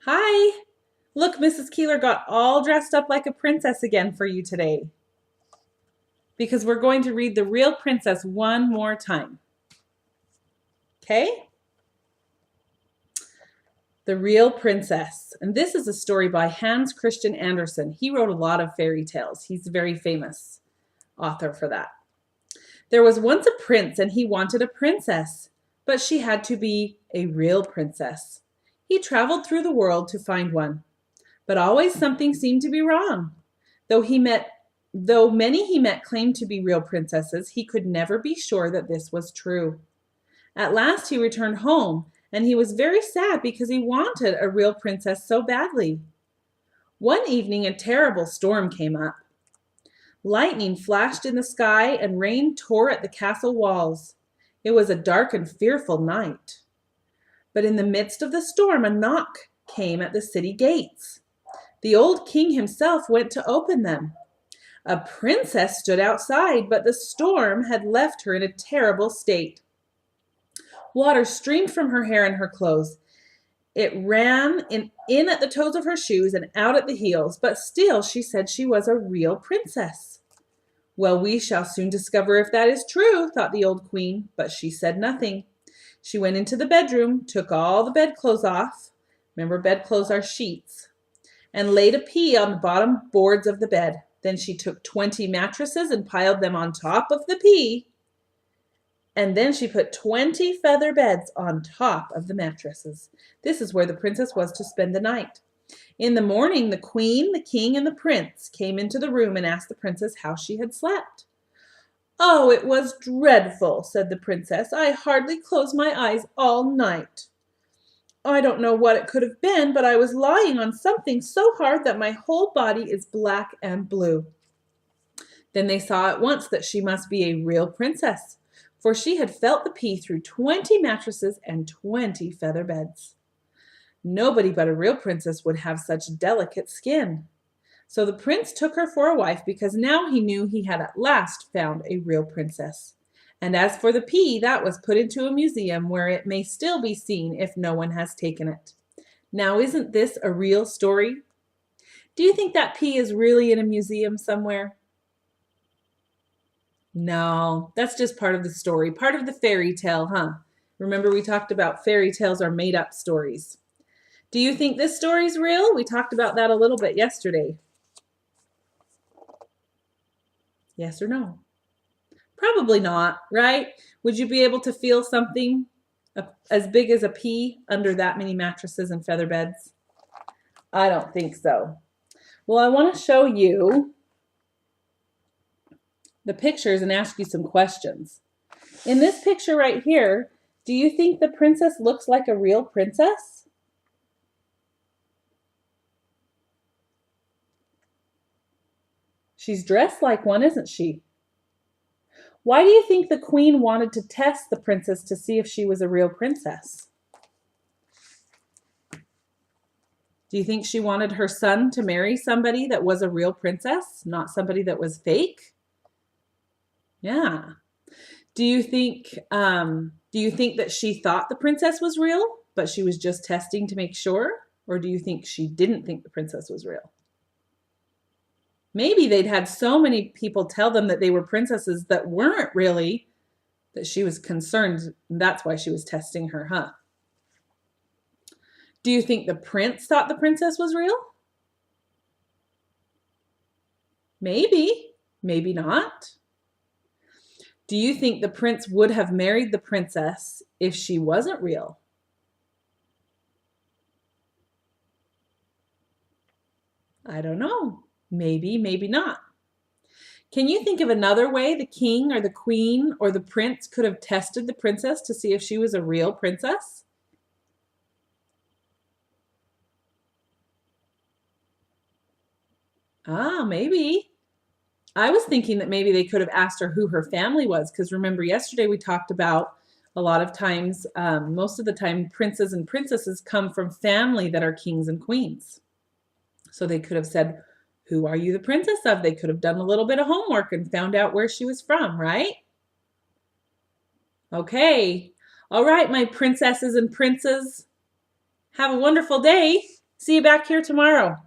Hi! Look, Mrs. Keeler got all dressed up like a princess again for you today because we're going to read The Real Princess one more time. Okay? The Real Princess. And this is a story by Hans Christian Andersen. He wrote a lot of fairy tales. He's a very famous author for that. There was once a prince and he wanted a princess, but she had to be a real princess. He traveled through the world to find one, but always something seemed to be wrong. Though many he met claimed to be real princesses, he could never be sure that this was true. At last he returned home, and he was very sad because he wanted a real princess so badly. One evening a terrible storm came up. Lightning flashed in the sky and rain tore at the castle walls. It was a dark and fearful night. But in the midst of the storm a knock came at the city gates. The old king himself went to open them. A princess stood outside, but the storm had left her in a terrible state. Water streamed from her hair and her clothes. It ran in at the toes of her shoes and out at the heels, but still she said she was a real princess. Well, we shall soon discover if that is true, thought the old queen, but she said nothing. She went into the bedroom, took all the bedclothes off. Remember, bedclothes are sheets. And laid a pea on the bottom boards of the bed. Then she took 20 mattresses and piled them on top of the pea. And then she put 20 feather beds on top of the mattresses. This is where the princess was to spend the night. In the morning, the queen, the king, and the prince came into the room and asked the princess how she had slept. "Oh, it was dreadful," said the princess. "I hardly closed my eyes all night. I don't know what it could have been, but I was lying on something so hard that my whole body is black and blue." Then they saw at once that she must be a real princess, for she had felt the pea through 20 mattresses and 20 feather beds. Nobody but a real princess would have such delicate skin. So the prince took her for a wife because now he knew he had at last found a real princess. And as for the pea, that was put into a museum where it may still be seen if no one has taken it. Now, isn't this a real story? Do you think that pea is really in a museum somewhere? No, that's just part of the story, part of the fairy tale, huh? Remember we talked about fairy tales are made up stories. Do you think this story's real? We talked about that a little bit yesterday. Yes or no? Probably not, right? Would you be able to feel something as big as a pea under that many mattresses and feather beds? I don't think so. Well, I want to show you the pictures and ask you some questions. In this picture right here, do you think the princess looks like a real princess? She's dressed like one, isn't she? Why do you think the queen wanted to test the princess to see if she was a real princess? Do you think she wanted her son to marry somebody that was a real princess, not somebody that was fake? Yeah. Do you think that she thought the princess was real, but she was just testing to make sure? Or do you think she didn't think the princess was real? Maybe they'd had so many people tell them that they were princesses that weren't really, that she was concerned. And that's why she was testing her, huh? Do you think the prince thought the princess was real? Maybe, maybe not. Do you think the prince would have married the princess if she wasn't real? I don't know. Maybe, maybe not. Can you think of another way the king or the queen or the prince could have tested the princess to see if she was a real princess? Ah, maybe. I was thinking that maybe they could have asked her who her family was, because remember yesterday we talked about a lot of times, most of the time, princes and princesses come from family that are kings and queens. So they could have said, "Who are you the princess of?" They could have done a little bit of homework and found out where she was from, right? Okay. All right, my princesses and princes. Have a wonderful day. See you back here tomorrow.